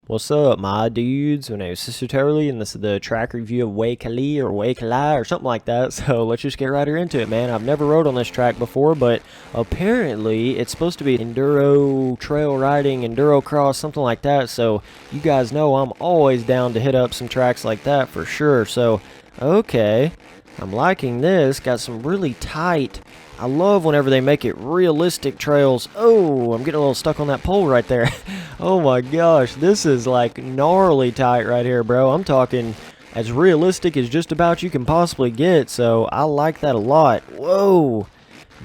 What's up, my dudes? My name is Sister Turley, and this is the track review of Waykalie or Waykalie or something like that. So let's just get right into it, man. I've never rode on this track before, but apparently it's supposed to be enduro trail riding, enduro cross, something like that. So you guys know I'm always down to hit up some tracks like that for sure. So, okay, I'm liking this. Got some really tight. I love whenever they make it realistic trails. Oh, I'm getting a little stuck on that pole right there. Oh my gosh, this is like gnarly tight right here, bro. I'm talking as realistic as just about you can possibly get, so I like that a lot. Whoa,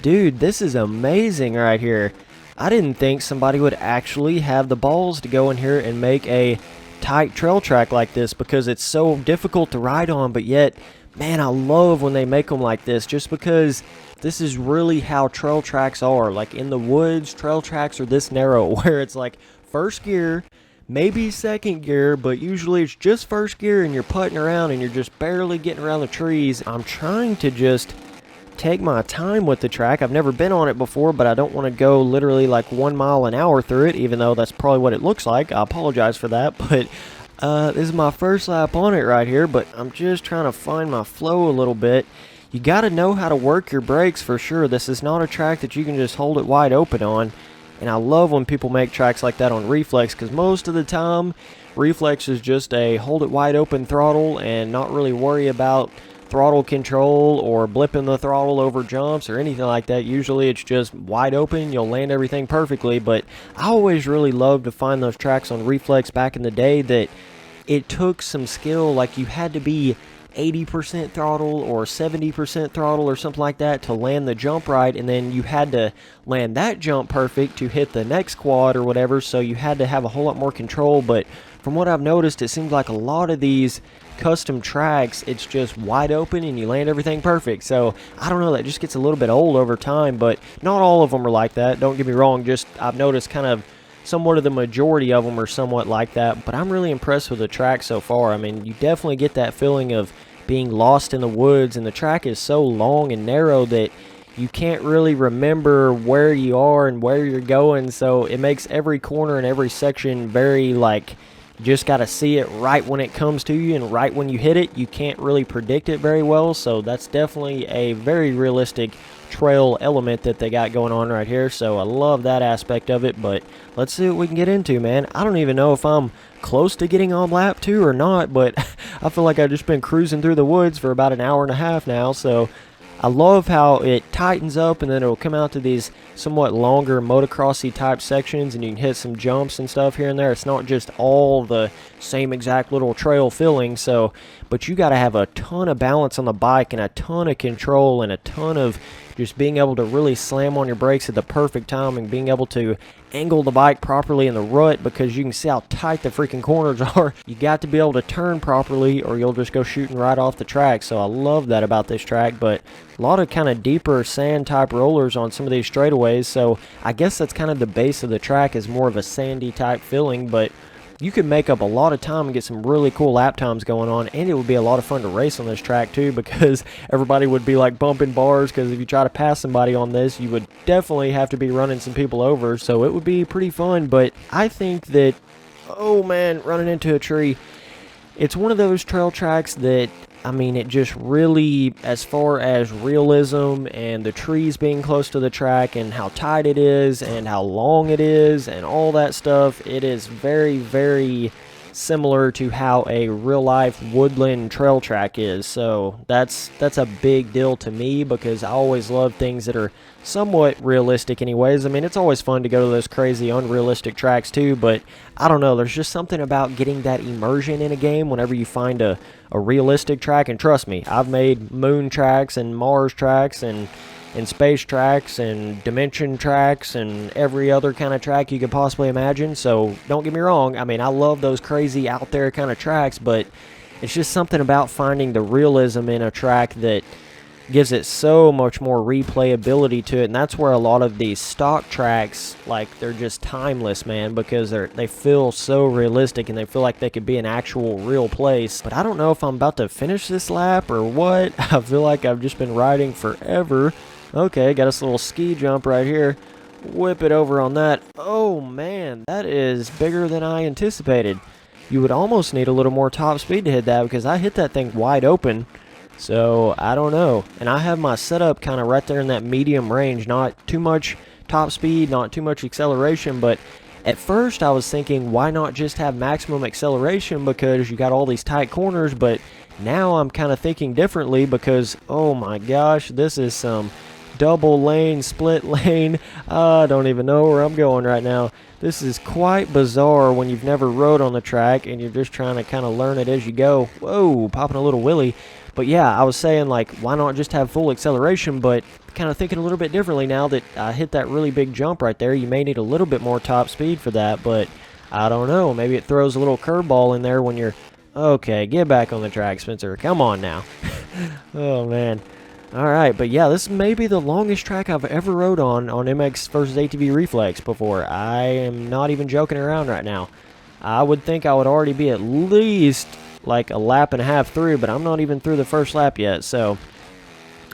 dude, this is amazing right here. I didn't think somebody would actually have the balls to go in here and make a tight trail track like this because it's so difficult to ride on, but yet, man, I love when they make them like this just because this is really how trail tracks are. Like in the woods, trail tracks are this narrow where it's like first gear, maybe second gear, but usually it's just first gear and you're putting around and you're just barely getting around the trees. I'm trying to just take my time with the track. I've never been on it before, but I don't want to go literally like 1 mile an hour through it, even though that's probably what it looks like. I apologize for that, but this is my first lap on it right here, but I'm just trying to find my flow a little bit. You got to know how to work your brakes for sure. This is not a track that you can just hold it wide open on. And I love when people make tracks like that on Reflex because most of the time, Reflex is just a hold it wide open throttle and not really worry about throttle control or blipping the throttle over jumps or anything like that. Usually it's just wide open. You'll land everything perfectly. But I always really loved to find those tracks on Reflex back in the day that it took some skill. Like you had to be 80% throttle or 70% throttle or something like that to land the jump right, and then you had to land that jump perfect to hit the next quad or whatever, so you had to have a whole lot more control. But from what I've noticed, it seems like a lot of these custom tracks, it's just wide open and you land everything perfect. So I don't know, that just gets a little bit old over time, but not all of them are like that, don't get me wrong. Just I've noticed kind of somewhat of the majority of them are somewhat like that, but I'm really impressed with the track so far. I mean, you definitely get that feeling of being lost in the woods, and the track is so long and narrow that you can't really remember where you are and where you're going, so it makes every corner and every section very like, you just got to see it right when it comes to you and right when you hit it. You can't really predict it very well, so that's definitely a very realistic trail element that they got going on right here. So I love that aspect of it, but let's see what we can get into, man. I don't even know if I'm close to getting on lap 2 or not, but I feel like I've just been cruising through the woods for about an hour and a half now. So I love how it tightens up and then it'll come out to these somewhat longer motocrossy type sections and you can hit some jumps and stuff here and there. It's not just all the same exact little trail filling, so but you got to have a ton of balance on the bike and a ton of control and a ton of just being able to really slam on your brakes at the perfect time and being able to angle the bike properly in the rut because you can see how tight the freaking corners are. You got to be able to turn properly or you'll just go shooting right off the track. So I love that about this track, but a lot of kind of deeper sand type rollers on some of these straightaways, so I guess that's kind of the base of the track is more of a sandy type feeling, but you could make up a lot of time and get some really cool lap times going on, and it would be a lot of fun to race on this track too because everybody would be like bumping bars, because if you try to pass somebody on this, you would definitely have to be running some people over, so it would be pretty fun. But I think that, oh man, running into a tree, it's one of those trail tracks that, I mean, it just really, as far as realism and the trees being close to the track and how tight it is and how long it is and all that stuff, it is very, very similar to how a real-life woodland trail track is. So that's a big deal to me because I always love things that are somewhat realistic anyways. I mean, it's always fun to go to those crazy unrealistic tracks too, but I don't know, there's just something about getting that immersion in a game whenever you find a realistic track. And trust me, I've made moon tracks and Mars tracks and space tracks and dimension tracks and every other kind of track you could possibly imagine. So don't get me wrong, I mean, I love those crazy out there kind of tracks, but it's just something about finding the realism in a track that gives it so much more replayability to it. And that's where a lot of these stock tracks, like, they're just timeless, man, because they feel so realistic and they feel like they could be an actual real place. But I don't know if I'm about to finish this lap or what. I feel like I've just been riding forever. Okay, got this little ski jump right here. whip it over on that. Oh man, that is bigger than I anticipated. You would almost need a little more top speed to hit that, because I hit that thing wide open. So I don't know. And I have my setup kind of right there in that medium range. Not too much top speed, not too much acceleration, but at first I was thinking, why not just have maximum acceleration, because you got all these tight corners. But now I'm kind of thinking differently, because oh my gosh, this is some double lane, split lane. I don't even know where I'm going right now. This is quite bizarre when you've never rode on the track and you're just trying to kind of learn it as you go. Whoa, popping a little wheelie. But yeah, I was saying, like, why not just have full acceleration? But kind of thinking a little bit differently now that I hit that really big jump right there. You may need a little bit more top speed for that, but I don't know. Maybe it throws a little curveball in there when you're... Okay, get back on the track, Spencer. Come on now. Oh, man. Alright, but yeah, this may be the longest track I've ever rode on MX versus ATV Reflex before. I am not even joking around right now. I would think I would already be at least like a lap and a half through, but I'm not even through the first lap yet, so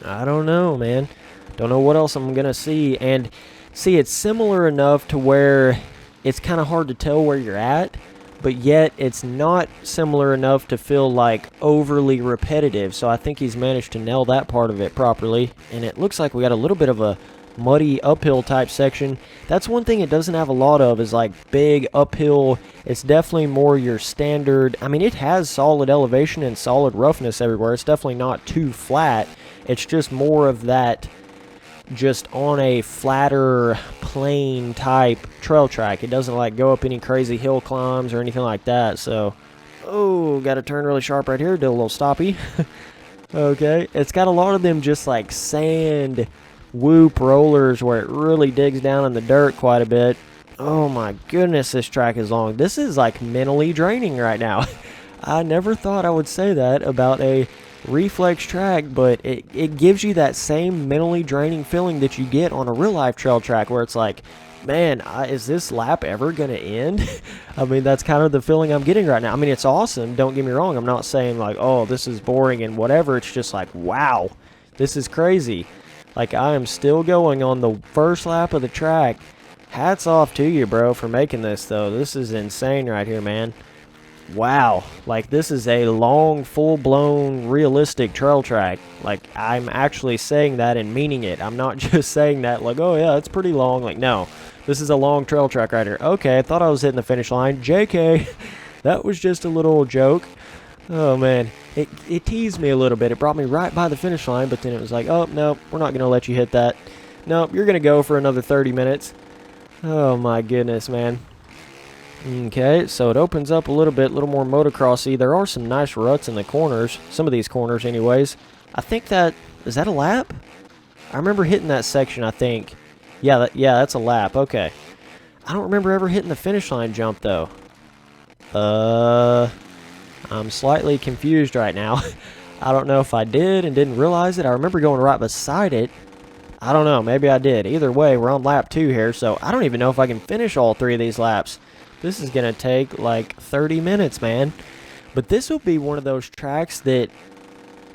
I don't know, man. Don't know what else I'm going to see. And see, it's similar enough to where it's kind of hard to tell where you're at, but yet it's not similar enough to feel like overly repetitive. So I think he's managed to nail that part of it properly. And it looks like we got a little bit of a muddy uphill type section. That's one thing it doesn't have a lot of, is like big uphill. It's definitely more your standard. I mean, it has solid elevation and solid roughness everywhere. It's definitely not too flat. It's just more of that just on a flatter plain type trail track. It doesn't like go up any crazy hill climbs or anything like that. So oh, got to turn really sharp right here, do a little stoppy. Okay, it's got a lot of them just like sand whoop rollers where it really digs down in the dirt quite a bit. Oh my goodness, this track is long. This is like mentally draining right now. I never thought I would say that about a reflex track, but it gives you that same mentally draining feeling that you get on a real life trail track, where it's like, man, is this lap ever gonna end? I mean, that's kind of the feeling I'm getting right now. I mean, it's awesome, don't get me wrong. I'm not saying like, oh, this is boring and whatever. It's just like, wow, this is crazy. Like, I am still going on the first lap of the track. Hats off to you, bro, for making this, though. This is insane right here, man. Wow. Like, this is a long, full-blown, realistic trail track. Like, I'm actually saying that and meaning it. I'm not just saying that like, oh, yeah, it's pretty long. Like, no. This is a long trail track right here. Okay, I thought I was hitting the finish line. JK. That was just a little joke. Oh, man. It teased me a little bit. It brought me right by the finish line, but then it was like, oh, no, we're not going to let you hit that. Nope, you're going to go for another 30 minutes. Oh, my goodness, man. Okay, so it opens up a little bit, a little more motocrossy. There are some nice ruts in the corners, some of these corners anyways. I think that, is that a lap? I remember hitting that section, I think. Yeah, that's a lap, okay. I don't remember ever hitting the finish line jump, though. I'm slightly confused right now. I don't know if I did and didn't realize it. I remember going right beside it. I don't know, maybe I did. Either way, we're on lap 2 here, so I don't even know if I can finish all 3 of these laps. This is going to take like 30 minutes, man. But this will be one of those tracks that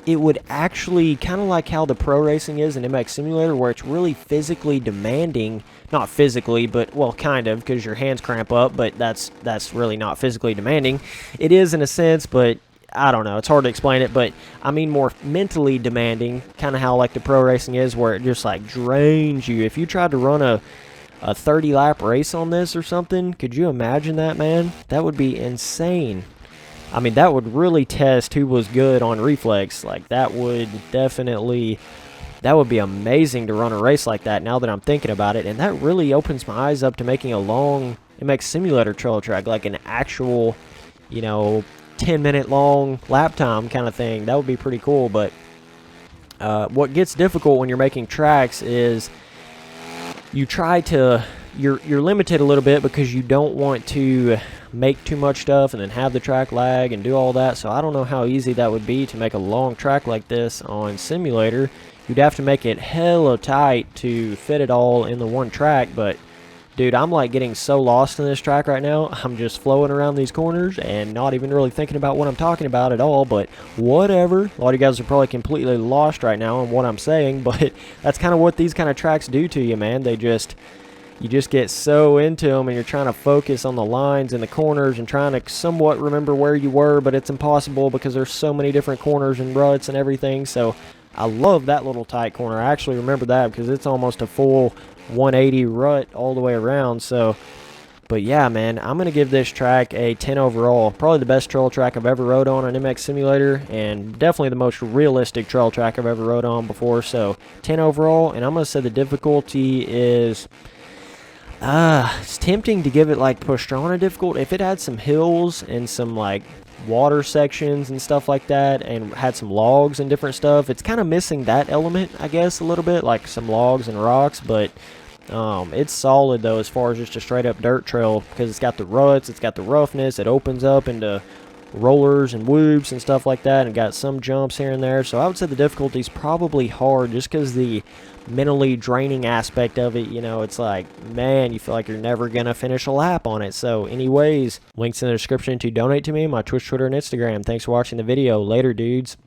it would actually, kind of like how the pro racing is in MX Simulator, where it's really physically demanding. Not physically, but, well, kind of, because your hands cramp up, but that's really not physically demanding. It is in a sense, but I don't know. It's hard to explain it, but I mean more mentally demanding, kind of how like the pro racing is, where it just like drains you. If you tried to run a 30-lap race on this or something, could you imagine that, man? That would be insane. I mean, that would really test who was good on reflex. Like, that would definitely, that would be amazing to run a race like that now that I'm thinking about it. And that really opens my eyes up to making a long MX Simulator trail track, like an actual, 10-minute long lap time kind of thing. That would be pretty cool. But what gets difficult when you're making tracks is you try to, you're limited a little bit because you don't want to make too much stuff and then have the track lag and do all that. So I don't know how easy that would be to make a long track like this on simulator. You'd have to make it hella tight to fit it all in the one track. But dude, I'm like getting so lost in this track right now. I'm just flowing around these corners and not even really thinking about what I'm talking about at all. But whatever. A lot of you guys are probably completely lost right now on what I'm saying, but that's kind of what these kind of tracks do to you, man. They just, you just get so into them, and you're trying to focus on the lines and the corners and trying to somewhat remember where you were, but it's impossible because there's so many different corners and ruts and everything. So I love that little tight corner. I actually remember that because it's almost a full 180 rut all the way around. So, but yeah, man, I'm going to give this track a 10 overall. Probably the best trail track I've ever rode on an MX Simulator, and definitely the most realistic trail track I've ever rode on before. So 10 overall, and I'm going to say the difficulty is... it's tempting to give it like Pastrana difficult. If it had some hills and some like water sections and stuff like that, and had some logs and different stuff, it's kind of missing that element, I guess, a little bit, like some logs and rocks. But it's solid though as far as just a straight up dirt trail, because it's got the ruts, it's got the roughness, it opens up into rollers and whoops and stuff like that, and got some jumps here and there. So I would say the difficulty is probably hard, just because the mentally draining aspect of it, you know, it's like, man, you feel like you're never gonna finish a lap on it. So anyways, links in the description to donate to me, my Twitch, Twitter, and Instagram. Thanks for watching the video. Later, dudes.